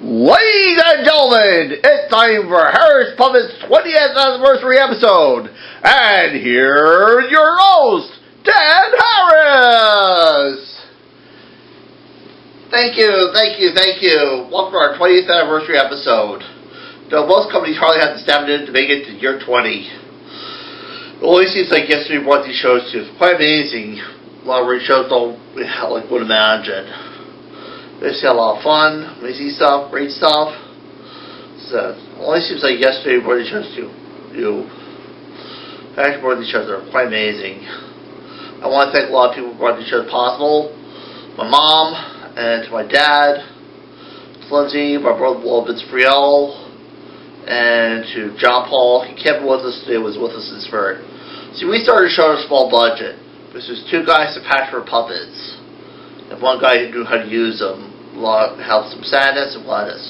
Ladies and gentlemen, it's time for Harris Puppet's 20th anniversary episode. And here's your host, Dan Harris. Thank you. Welcome to our 20th anniversary episode. Though most companies hardly have to stamp it in to make it to year 20. It only seems like yesterday we brought these shows to. It's quite amazing. A lot of these shows don't would imagine. They see a lot of fun, amazing stuff, great stuff. So it only seems like yesterday we brought these shows to you. Actually, brought these shows are quite amazing. I want to thank a lot of people who brought these shows possible. My mom, and to my dad, Lindsay, my brother Vince Friel, and to John Paul. He kept with us today, was with us in spirit. See, we started a show on a small budget. This was two guys with passion for puppets, and one guy who knew how to use them. Have some sadness and gladness.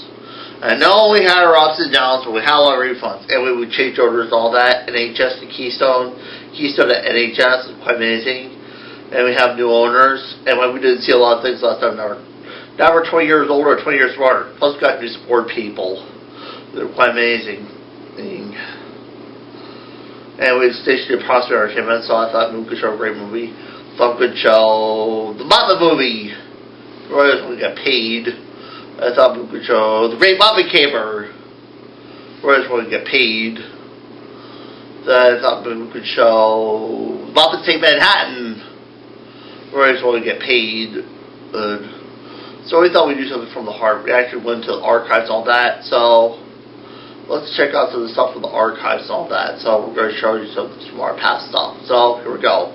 And I know we had our ups and downs, but we had a lot of refunds, and we would change orders, all that. NHS to Keystone to NHS is quite amazing. And we have new owners, and we didn't see a lot of things last time. Now we're 20 years older, 20 years smarter. Plus, we got new support people. They're quite amazing. And we stationed in Prosper Entertainment, so I thought we could show a great movie. Thought we could show the Muppet movie. We got paid. I thought we could show the Great Muppet Caper. Whereas we get paid. I thought we could show Muppets Take Manhattan. Whereas we get paid. So we thought we'd do something from the heart. We actually went to the archives and all that. So let's check out some of the stuff from the archives and all that. So we're going to show you some of our past stuff. So here we go.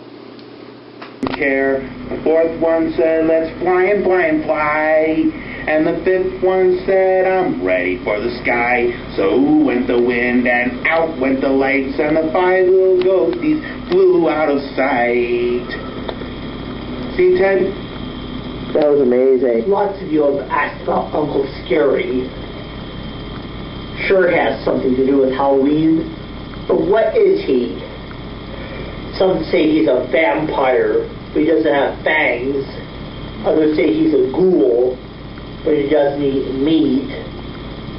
Chair. The fourth one said, let's fly and fly and fly. And the fifth one said, I'm ready for the sky. So went the wind and out went the lights, and the five little ghosties flew out of sight. See, Ted? That was amazing. Lots of you have asked about Uncle Scary. Sure has something to do with Halloween, but what is he? Some say he's a vampire, but he doesn't have fangs. Others say he's a ghoul, but he doesn't eat meat.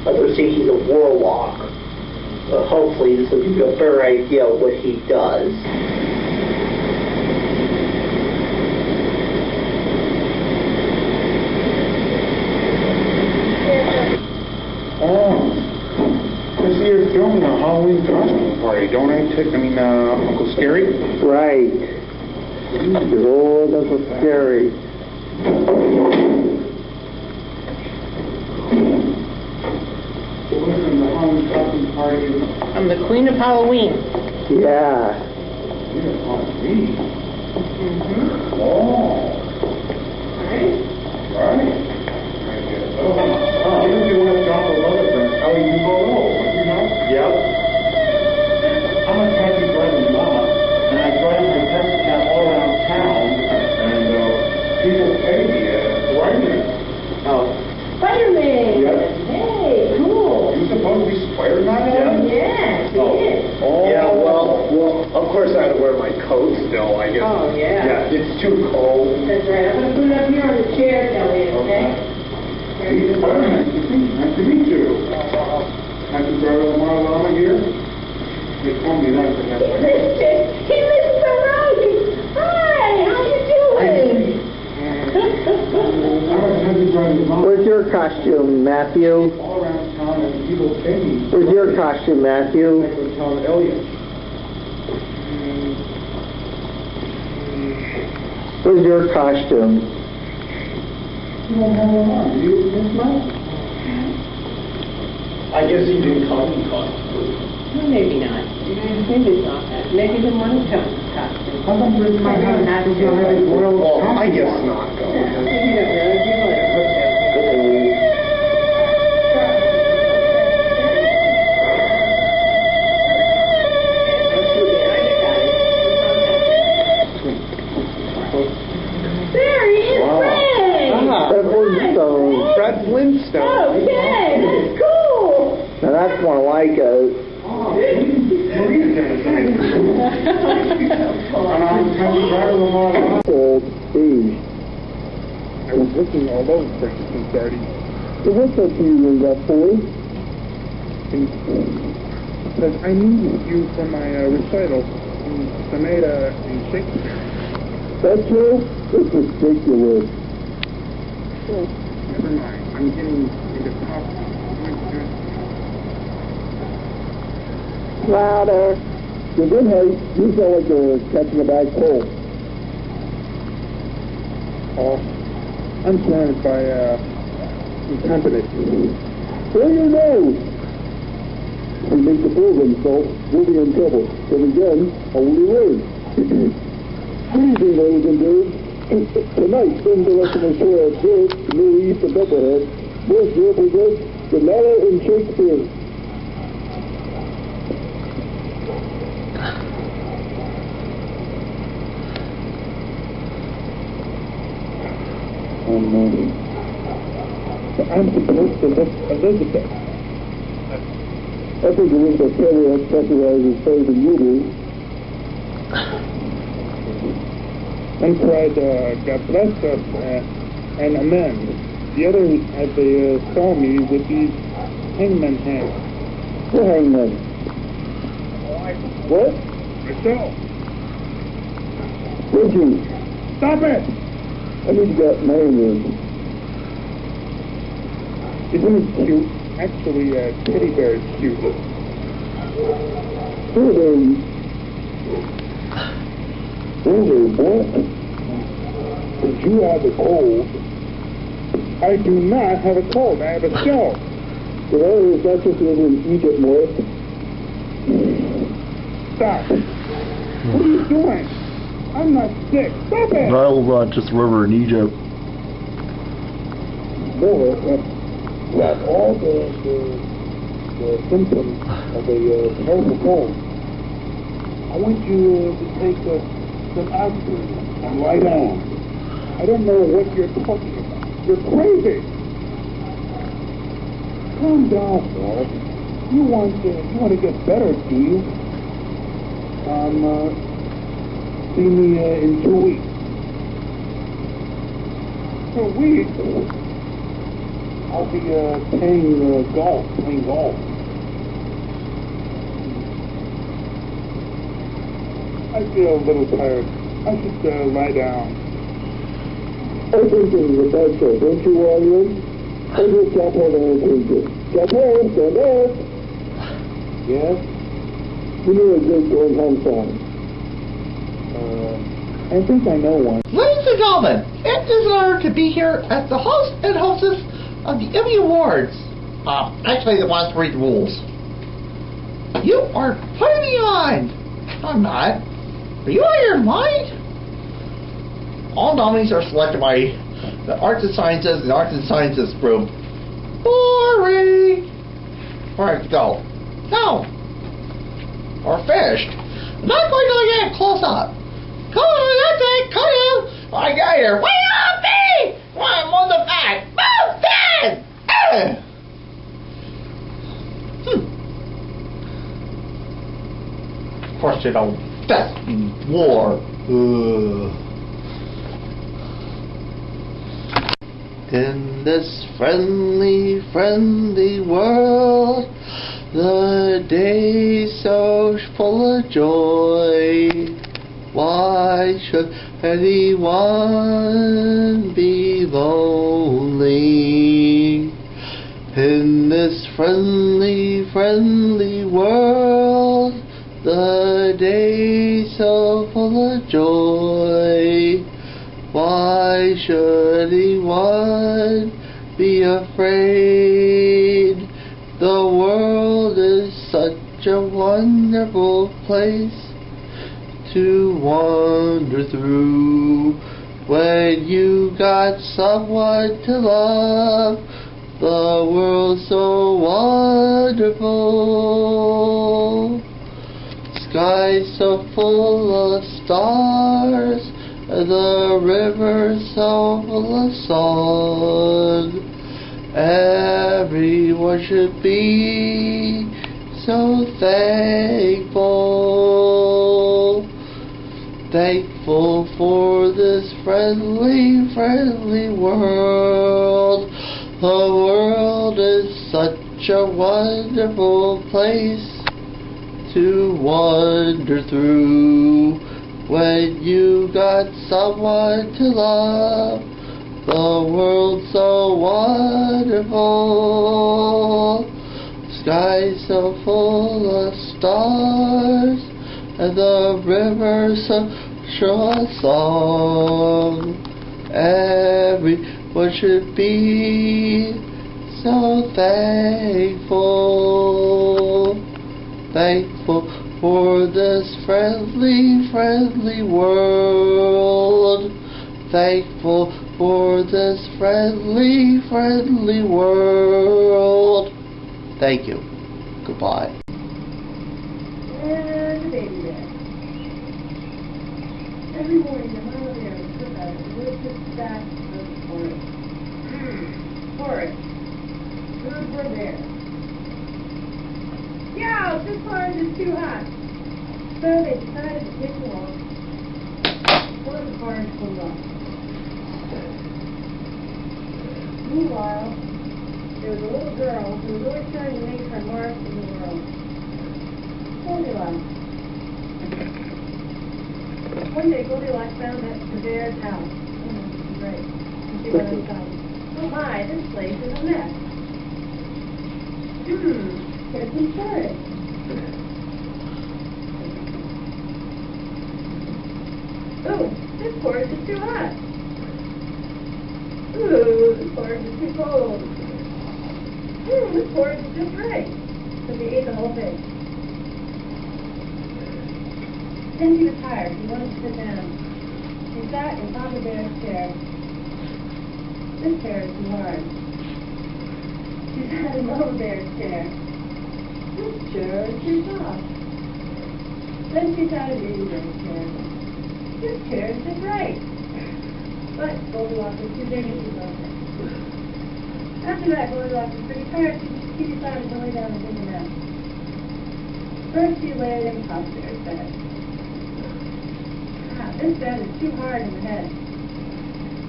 Others say he's a warlock. But hopefully this will give you a better idea of what he does. You're filming a Halloween costume party, don't I? Uncle Scary? Right. Good old Uncle Scary. The Halloween costume party. I'm the Queen of Halloween. Yeah. Queen of Halloween? Mm-hmm. Oh. Right. Oh, you don't want to drop a letter from LED Photo. Yep. I'm a taxi driving mom, and I drive my taxi cab all around town, and people pay me Spider-Man. Oh. Spider-Man! Yep. Hey, cool. You supposed to be Spider-Man? Yes, it is. Oh. Yeah, well, of course I had to wear my coat still, I guess. Oh, yeah. Yeah, it's too cold. That's right. I'm going to put it up here on the chair, Kelly, okay? Hey, Spider-Man, nice to meet you. Taxi driver Lamar Lama here. They told me that. Hey, Mr. Rogan. Hi, how you doing? Where's your costume, Matthew? All around town and people pay me. Where's your costume, Matthew? Town Elliot. Where's your costume? You don't have one on. Do you, Miss Mike? I guess he didn't come in costume. Well, maybe not. Maybe it's not that. Maybe the money comes costume. How come Miss Mike has a royal Well, costume? I guess not, though. Maybe not really. You know, there he is, Ray! Fred Flintstone. Fred Flintstone. Okay, that's cool! Now that's one of Leica's. Maria's and I'm taxi driver Lamar Lama. Old Steve. I was looking all over for Christmas party. So what's up to you, that boy? Because I needed you for my recital in Sonata in Shakespeare. That's you? This is ridiculous. Never mind. I'm getting into coffee. Louder. You're good, Harry. You sound like you're catching a bad cold. Oh, I'm surrounded by incompetence. Where your nose? We make the fool of himself, we'll be in trouble. Then again, only word. Good evening, ladies and dudes. Tonight, in the rest of the show at Bridge, New East of Bethlehem, this represents Sonata in Shakespeare. I'm supposed to look Elizabeth. I think it was a fairly specialized better than you do. One cried, God bless us, and amen. The other, as they saw me, with these hangman hands. What hangman? What? Myself. Did you? Stop it! I need to get my name in. Isn't it cute? Actually, teddy bear is cute. Really? Really, what? Did you have a cold? I do not have a cold. I have a chill. Well, it's not just in Egypt, more. Stop. What are you doing? I'm not sick. Stop it! Nile's just a river in Egypt. More, that's all the symptoms of a terrible cold. I want you to take some aspirin and lie down. I don't know what you're talking about. You're crazy. Calm down, Bob. You want to get better, do you? See me in 2 weeks. 2 weeks? I'll be playing golf. I feel a little tired. I should lie down. I think this is a bad show, don't you, William? I just got to have an attention. Capone, stand up! Yes? You know a good going home song. I think I know one. Ladies and gentlemen, it is an honor to be here as the host and hostess of the Emmy Awards. Actually, the ones to read the rules. You are putting me on. I'm not. Are you out of your mind? All nominees are selected by the Arts and Sciences and the Arts and Sciences group. Boring. Alright, go. No. Or finished. I'm not going to get close up. Come on, that's it. Come on. I got here. Wait up, me! I'm on the back. Move, Dad! Of course, you know, best war. In this friendly, friendly world, the day so full of joy. Why should anyone be lonely? In this friendly, friendly world, the day so full of joy. Why should anyone be afraid? The world is such a wonderful place to wander through. When you got someone to love, the world's so wonderful. Sky so full of stars, the river so full of song. Everyone should be so thankful. Thankful for this friendly, friendly world. The world is such a wonderful place to wander through when you got someone to love. The world's so wonderful, sky so full of stars, and the river so sure a song. Everyone should be so thankful, thankful for this friendly, friendly world, thankful for this friendly, friendly world. Thank you. Goodbye. And the baby bear. Every morning the mama bear would cook out a delicious batch of porridge. Porridge. Good for bear. Yeah, this porridge is too hot. So they decided to take along. Before the porridge cooled off. Meanwhile, there was a little girl who was always trying to make her mark in the world. Goldilocks. One day Goldilocks found that the bear's house. Oh, this is great. And she went inside. Oh my, this place is a mess. Here's some porridge. Oh, this porridge is too hot. Ooh, this porridge is too cold. This porridge is just right. So they ate the whole thing. Then she was tired. She wanted to sit down. She sat in Papa Bear's chair. This chair is too hard. She sat in Mama Bear's chair. This chair is too soft. Then she sat in Baby Bear's chair. This chair is just right. But Goldilocks was too big and too broken. After that, Goldilocks was pretty tired. She decided to lay down and take a nap. First, she laid in Papa Bear's bed. This bed is too hard in the head.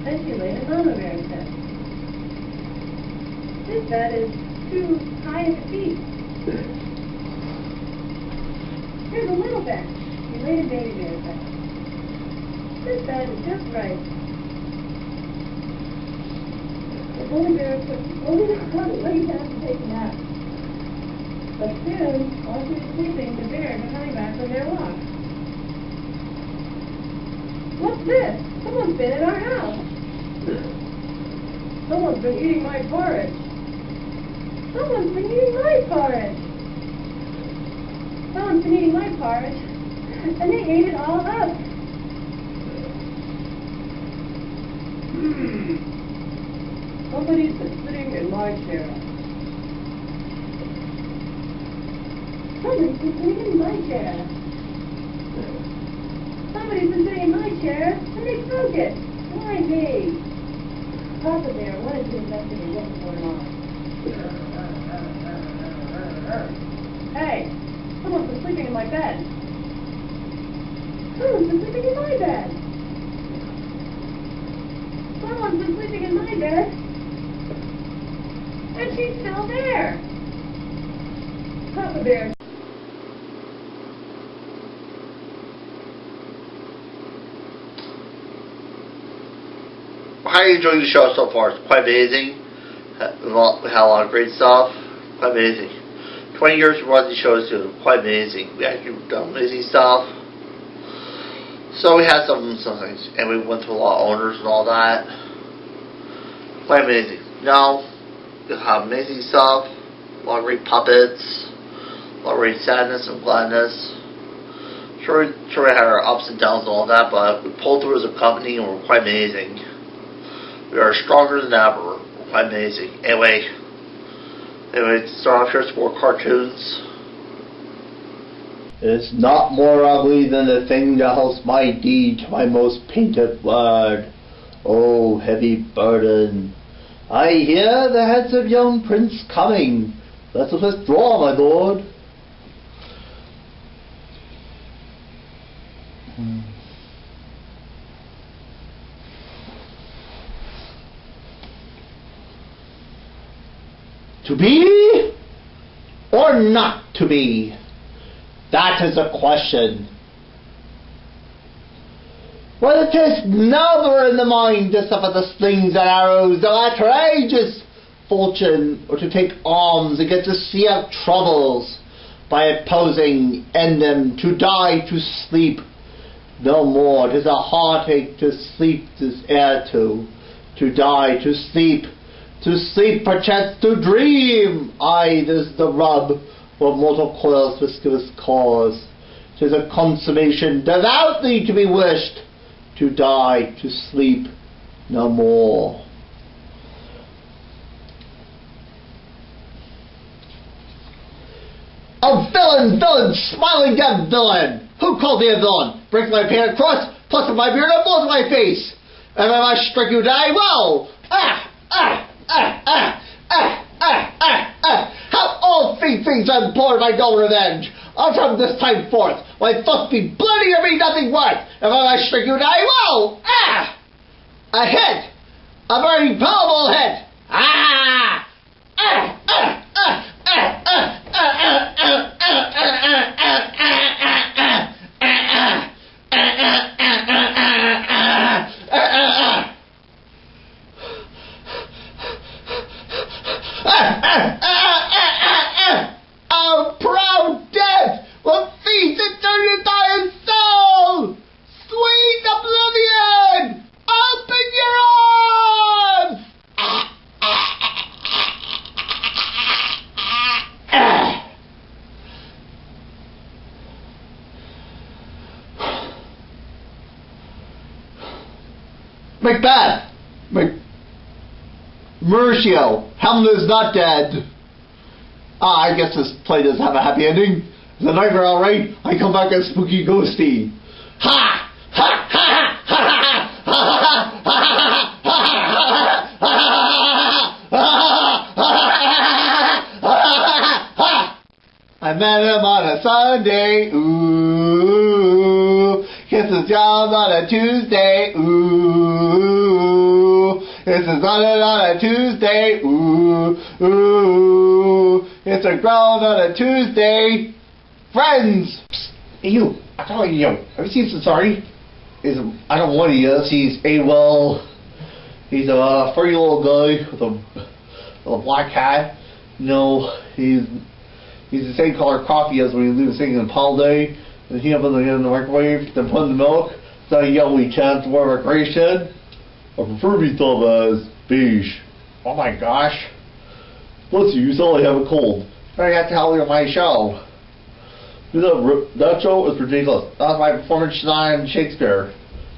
Then she laid in Mama Bear's bed. This bed is too high at the feet. Here's a little bed. She laid in Baby Bear's bed. This bed is just right. The Baby Bear took only the lay down to take a nap. But soon, while she was sleeping, the bears were coming back from their walk. What's this? Someone's been in our house. Someone's been eating my porridge. Someone's been eating my porridge. Someone's been eating my porridge. And they ate it all up. Somebody's been sitting in my chair. Somebody's been sitting in my chair. Somebody's been sitting in my chair, and they broke it. Why me? Papa Bear wanted to investigate what was going on. Hey, someone's been sleeping in my bed. Someone's been sleeping in my bed. Someone's been sleeping in my bed. And she's still there. Papa Bear. How are you enjoying the show so far? It's quite amazing. We had a lot of great stuff. Quite amazing. 20 years of running shows too. Quite amazing. We actually done amazing stuff. So we had some things, and we went to a lot of owners and all that. Quite amazing. Now we have amazing stuff. A lot of great puppets. A lot of great sadness and gladness. Sure, we had our ups and downs and all that, but we pulled through as a company, and we're quite amazing. We are stronger than ever. We're quite amazing. Anyway, to start off here, some more cartoons. It's not more ugly than the thing that holds my deed to my most painted blood. Oh, heavy burden. I hear the handsome young prince coming. Let us withdraw, my lord. To be or not to be? That is the question. Well, it is never in the mind to suffer the slings and arrows of outrageous fortune, or to take arms against a sea of troubles by opposing in them, to die to sleep no more. 'Tis a heartache to sleep, 'tis air to die to sleep perchance to dream. Aye, this the rub of mortal coil's viscous cause. 'Tis a consummation devoutly to be wished, to die to sleep no more. Oh, villain, villain, smiling dead villain! Who called me a villain? Break my pan across, pluck my beard, and blows my face! And I must strike you die well! How all things I implore my dull revenge! I'll from this time forth, my thoughts be bloody or be nothing worth, if I must strike you die well! A head! A very powerful head! Oh, proud death! What feast eternal thy soul! Sweet oblivion! Open your arms! Macbeth! Mercio! Hamlet is not dead! I guess this play does have a happy ending. Is the nightmare alright? I come back as spooky ghosty. Ha! Ha! Ha! Ha! Ha! I met him on a Sunday, ooh. Kisses John on a Tuesday, ooh. Kisses on a Tuesday, ooh, ooh. It's a ground on a Tuesday. Friends! Psst. Hey, you. I'm telling you. Have you seen Cesare? I don't know what he is. He's he's a furry little guy with a black hat. You know, he's the same color coffee as when he leaves thing in Paul Day. And he up in the microwave, then put in the milk. It's not a yellowy chance for a gray shed. I prefer to be thought of as beige. Oh my gosh. Bless you, you sound like you have a cold. I have to tell you my show. That show is ridiculous. That was my performance tonight in Shakespeare.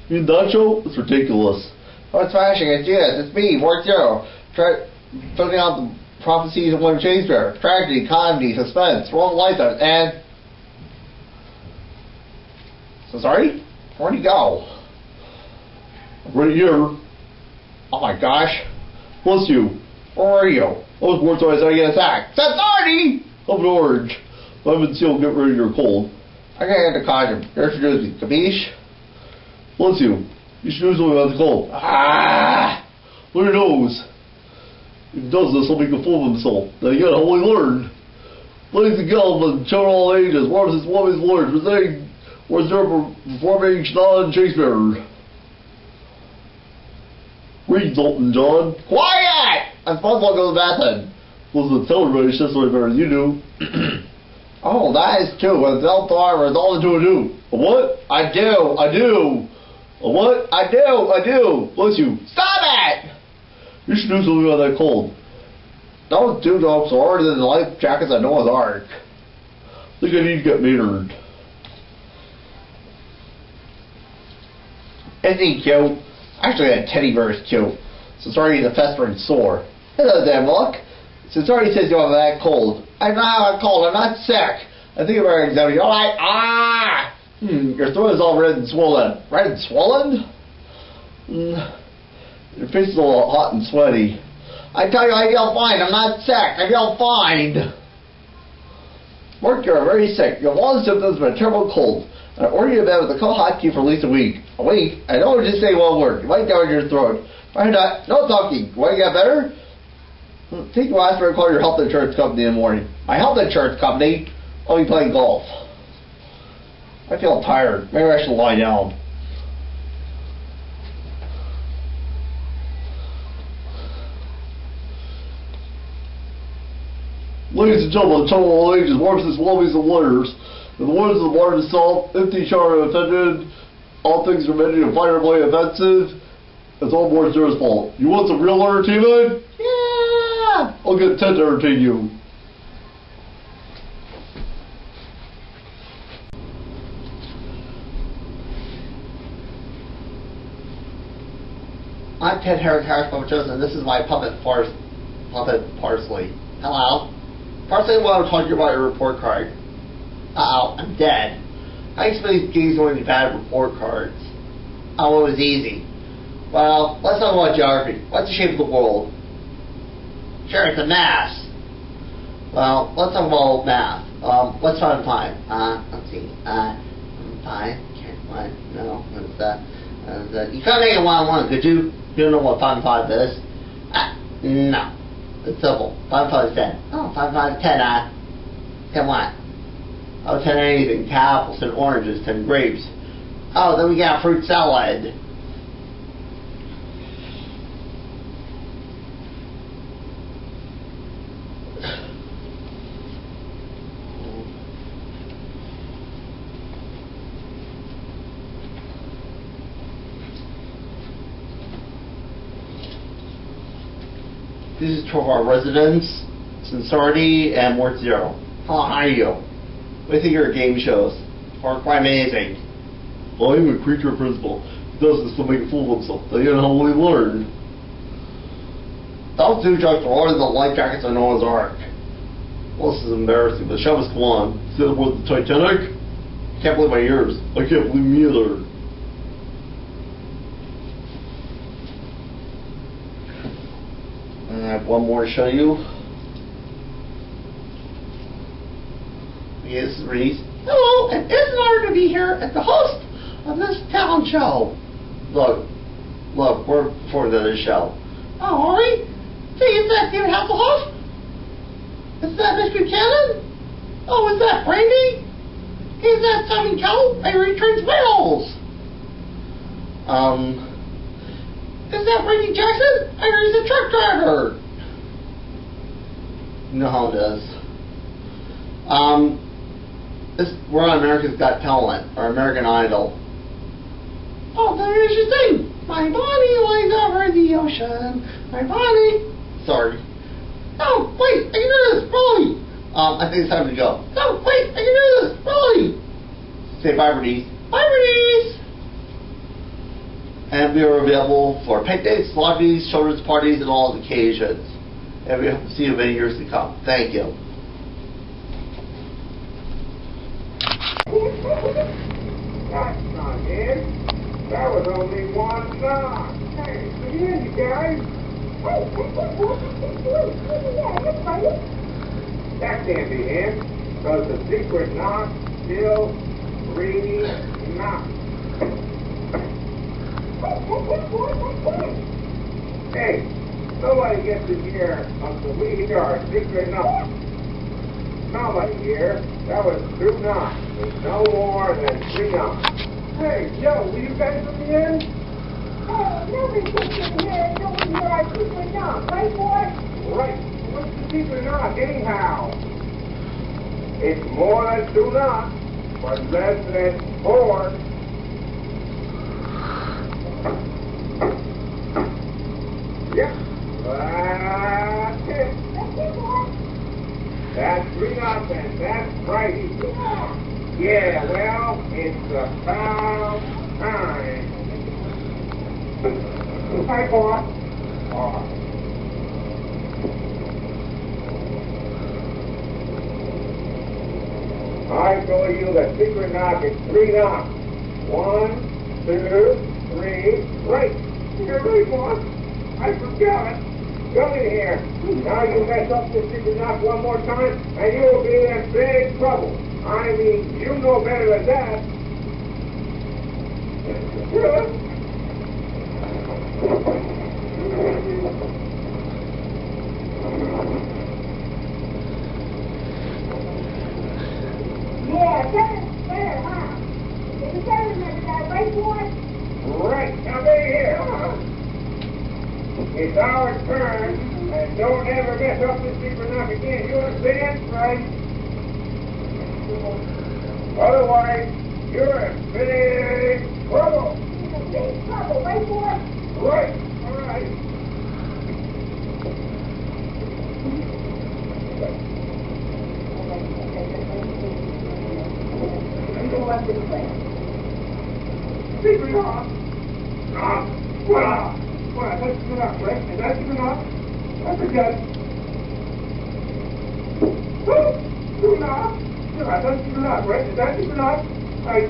You mean that show? It's ridiculous. What's smashing? It's yes, it's me, Ward Zero. Filling out the prophecies of William Shakespeare. Tragedy, comedy, suspense, wrong life, and... So sorry? Where'd he go? Right here. Oh my gosh. Bless you. Where are you? Those words always I get attacked. Authority! I'm an orange. Lemon seal, get rid of your cold. I gotta get the costume. You're introduced me. Capiche? Bless you. You should do something about the cold. Ah! Look at your nose. If he does this, he'll make a fool of himself. Now you gotta only learn. Ladies and gentlemen, children of all ages, what is this woman's lord? Presenting what's there performing Schnall and Shakespeare? Read, Dalton John. Quiet! I'm supposed to go to the bathroom. Listen, tell everybody it's just way better than you do. Oh, that is true. When it's all far, it's all into a do. A what? I do. A what? I do. Bless you. Stop it! You should do something about that cold. Those two dogs are harder than the life jackets at Noah's Ark. I think I need to get metered. Isn't he cute? Actually, a teddy bear is cute. Sorry, he's a festering sore. Hello there, Mark. Sorry says you have that cold. I'm not a cold. I'm not sick. I think about examining. All right. Your throat is all red and swollen. Red and swollen? Your face is a little hot and sweaty. I tell you, I feel fine. I'm not sick. I feel fine. Mark, you're very sick. You have all the symptoms of a terrible cold. I ordered you a bed with a cold hot tea for at least a week. A week? I don't just say one word. You might down your throat. Why not? No talking. Want to get better? Take your last and call your health insurance company in the morning. My health insurance company? I'll be playing golf. I feel tired. Maybe I should lie down. Ladies and gentlemen, children of all ages, warships, lobbies, and lawyers. In the words of the water itself, if the charter offended, all things are ready to fire blade offensive. It's all board zero's fault. You want some real entertainment? Yeah! I'll get Ted to entertain you. I'm Ted Harris Puppet Shows, and this is my puppet Parsley. Hello? Parsley, I want to talk to you about your report card. Uh-oh, I'm dead. I explained getting so many bad report cards. Oh, it was easy. Well, let's talk about geography. What's the shape of the world? Sure, it's a mass. Well, let's talk about math. What's 5 and 5? Let's see. 5. Can't find. No. What's that? You can't make it 1 and 1, could you? You don't know what 5 and 5 is? No. It's simple. 5 and 5 is 10. Oh, 5 and 5 is 10. 10 what? Oh, 10 anything. 10 apples, 10 oranges, 10 grapes. Oh, then we got fruit salad. This is 12 of our residents, Sincerity, and Mort Zero. How are you? What do you think of your game shows? Are quite amazing. Well, I'm a creature principal. He does this to make a fool of himself. They don't know what he learned. Those two jokes are always the life jackets of Noah's Ark. Well, this is embarrassing, but show us, come on. See the board the Titanic? Can't believe my ears. I can't believe me either. And I have one more to show you. Yes, Reese. Hello, and it's an honor to be here as the host of this talent show. Look, we're before the show. Oh, are we? Hey, is that David Hasselhoff? Is that Mr. Cannon? Oh, is that Brandy? Is that Simon Cowell? I returns Wales. Is that Randy Jackson? I heard he's a truck driver. You know how it is. We're on America's Got Talent, or American Idol. Oh, then here's your thing. My body lies over the ocean. My body. Sorry. No, wait, I can do this. Rolly. I think it's time to go. No, wait, I can do this. Rolly. Say bye, Bernice. Bye, Bernice. And we are available for picnics, lobbies, children's parties, and all occasions. And we hope to see you many years to come. Thank you. That's not it. That was only one knock. Hey, again, you guys. That can't be him, because the secret knock still 3 knocks. Hey, nobody gets to hear until we hear our secret knock. Nobody here. That was 2 knocks. There's no more than 3 knocks. Hey, Joe, will you guys let me in? Oh, nobody gets in here until we hear our secret knock, right, boy? Right. What's the secret knock, anyhow? It's more than 2 knocks, but less than 4. Yep. That's it. That's it, boy. That's 3 knocks, and that's Friday. Yeah. Yeah, well, it's about time. Hi, boss. I told you the secret knock is 3 knocks. 1, 2, 3, right. You're right, boss. I forgot it. Come in here. Now you mess up this secret knock one more time, and you'll be in big trouble. I mean, you know better than that. It's our turn, and don't ever mess up the sleeper knock again. You understand? Right? Otherwise, you're in big trouble. Big trouble, right, boy? Right. All right. Go up this way. Sleeper knock. Knock. What? What? That's good enough, right? Is that good enough? That's a good. Good enough. Yeah, that's good enough, right? Is that good enough? Right.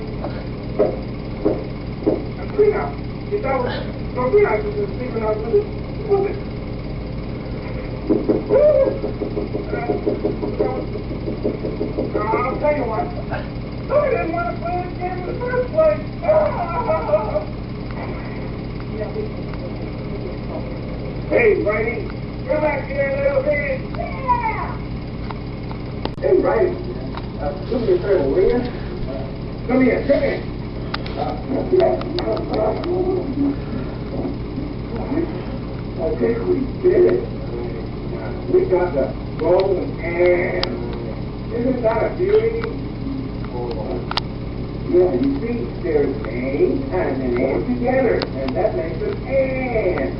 That's good enough. If that was no good enough, it was sleeper knock, was it? Was it? I'll tell you what. I didn't want to play this game in the first place. Hey, Righty, come back here, little pig. Yeah! Hey, Righty, do me a favor, will you? Come here, come here. Okay, we did it. We got the golden hand. Isn't that a beauty? Yeah, you see, there's A and an A together, and that makes an and.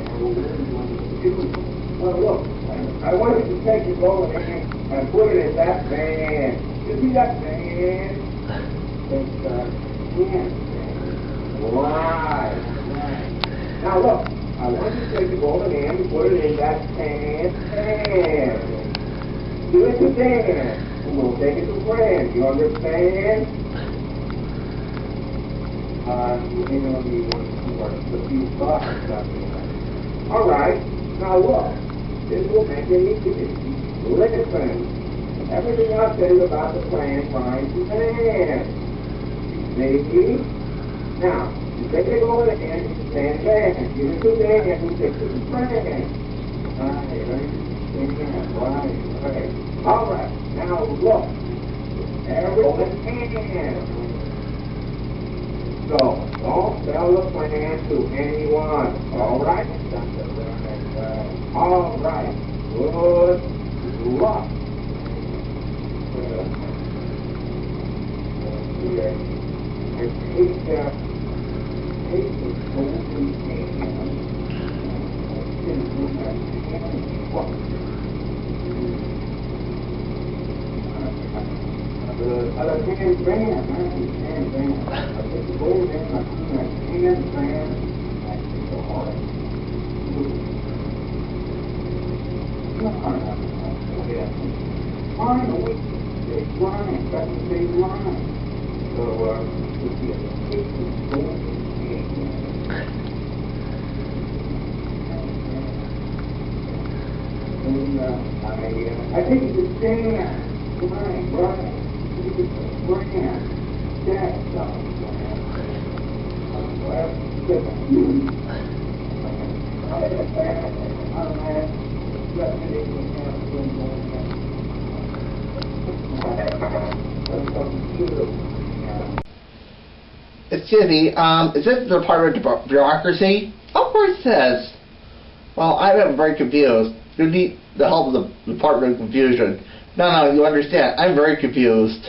Well, look, I wanted to take the golden hand and put it in that band. You see that band? It's hand. Right. Now look, I want you to take the golden hand and put it in that hand. Do it to Dan, and we'll take it to Fran. You understand? All right. Now look, this will make it easy. Listen. Everything I've said about the plan finds you can. See? Now, you take it over the hand, you stand back. Give it to Dan, and we take it to Fran. Right. All right. Now look. Everything can. So, don't tell the plan to anyone, all right? All right. Good luck. I take the golden hand. I think it's a stand. Right. Excuse me, is this the Department of Bureaucracy? Of course it says. Well, I'm very confused. You need the help of the Department of Confusion. No, you understand. I'm very confused.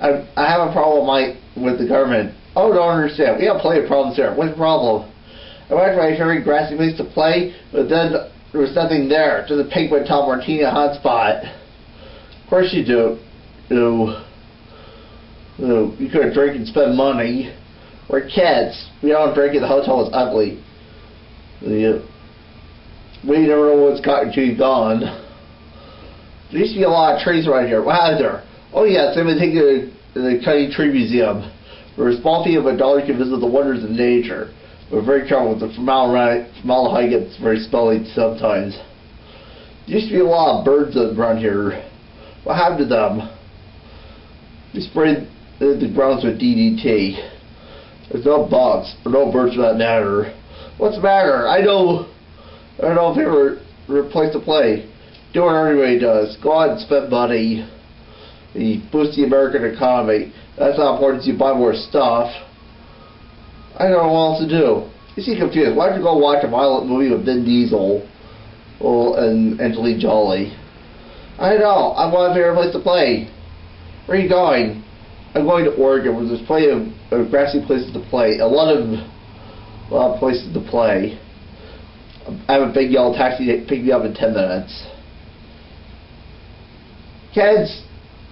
I have a problem with the government. Oh, don't understand. We have plenty of problems here. What's the problem? I went to my very grassy place to play, but then there was nothing there. Just a Penguin Tom Martini hotspot. Of course you do. You could drink and spend money. We're kids. We don't drink at the hotel. It's ugly. We never know what's gotten until you're gone. There used to be a lot of trees around here. What happened there? Oh yes, I'm going to take you to the Cutting Tree Museum. For a small fee of $1, you can visit the wonders of nature. We're very careful with the formaldehyde gets very smelly sometimes. There used to be a lot of birds around here. What happened to them? We sprayed the grounds with DDT. There's no bugs, or no birds for that matter. What's the matter? I don't know if they were a place to play. Do what everybody does. Go out and spend money. You boost the American economy. That's not important as you buy more stuff. I don't know what else to do. You seem confused. Why don't you go watch a violent movie with Vin Diesel and Angelina Jolie? I know. I want a favorite place to play. Where are you going? I'm going to Oregon, where there's plenty of grassy places to play. A lot of places to play. I have a big yellow taxi to pick me up in 10 minutes. Kids,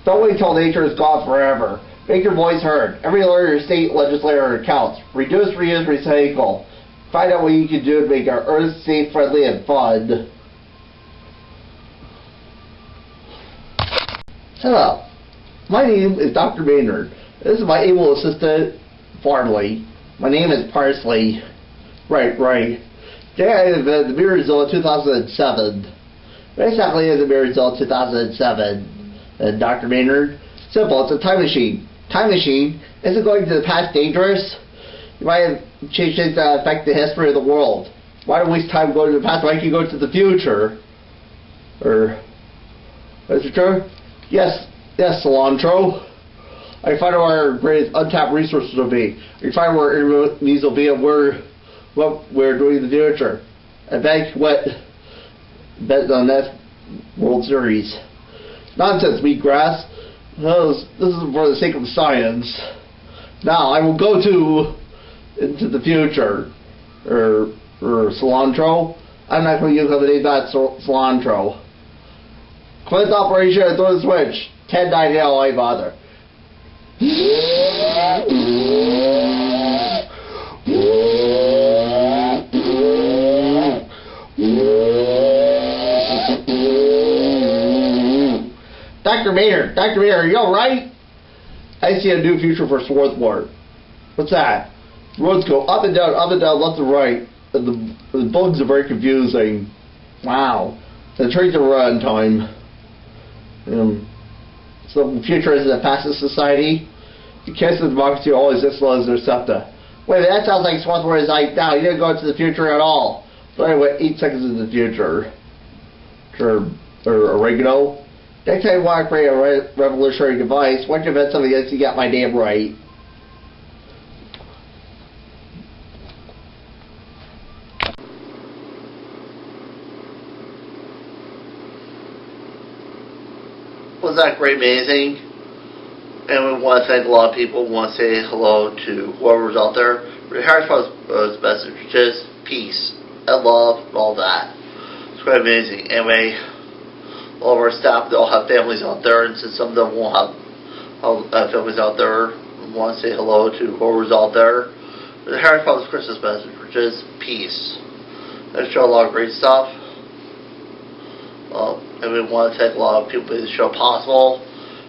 don't wait till nature is gone forever. Make your voice heard. Every lawyer, state legislator counts. Reduce, reuse, recycle. Find out what you can do to make our earth safe, friendly, and fun. Hello. My name is Dr. Maynard. This is my able assistant, Farley. My name is Parsley. Right. Today I invented the mirror zone 2007. What exactly is the mirror zone 2007? And Dr. Maynard? Simple, it's a time machine. Time machine? Isn't going to the past dangerous? You might have changed things that affect the history of the world. Why don't waste time going to the past when I can go to the future? Is it true? Yes, cilantro. I can find out where our greatest untapped resources will be. I can find where needs will be and what we're doing in the future. I bet on that World Series. Nonsense, wheatgrass. This is for the sake of science. Now I will go into the future. Cilantro. I'm not going to use the name that cilantro. Close operation and throw the switch. 10-9 why bother. Dr. Maynard, are you alright? I see a new future for Swarthmore. What's that? The roads go up and down, left and right. And the bugs are very confusing. Wow. The trains are on time. So the future is a fascist society. The case of democracy always this low as their SEPTA. Wait, that sounds like Swarthmore is like now. You didn't go into the future at all. But anyway, 8 seconds in the future. Or oregano. Next time you want to create a revolutionary device, why don't you invent something else you got my name right? Was that great, amazing? And we want to thank a lot of people. We want to say hello to whoever's out there. Harry's message, which is peace and love and all that. It's quite amazing. Anyway, all of our staff, they all have families out there, and since some of them won't have families out there, we want to say hello to whoever's out there. The Harry Potter's Christmas message, which is peace. They show a lot of great stuff. And we want to thank a lot of people who made the show possible.